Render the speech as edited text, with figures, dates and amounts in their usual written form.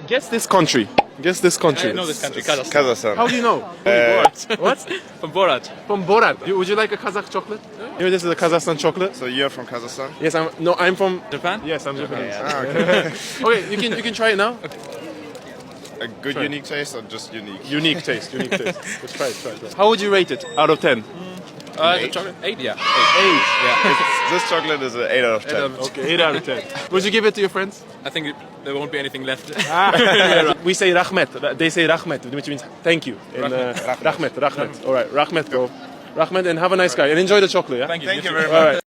Guess this country. Guess this country. I know this country, Kazakhstan. Kazakhstan. How do you know? What? From Borat. From Borat. Would you like a Kazakh chocolate? You know, this is a Kazakhstan chocolate. So you're from Kazakhstan? Yes, I'm from Japan? Yes, I'm Japanese. Okay. Okay, you can try it now. A good unique taste or just unique? Unique taste. Let's try it. How would you rate it out of 10? The chocolate? 8, yeah. 8. This chocolate is an 8 out of 10. Okay, 8 out of 10. Would you give it to your friends? I think there won't be anything left. We say Rahmet. They say Rahmet, which means thank you. In, Rahmet. All right, Rahmet, bro. Rahmet, and have a nice guy. And enjoy the chocolate, yeah? Thank you. Thank you very All much. right.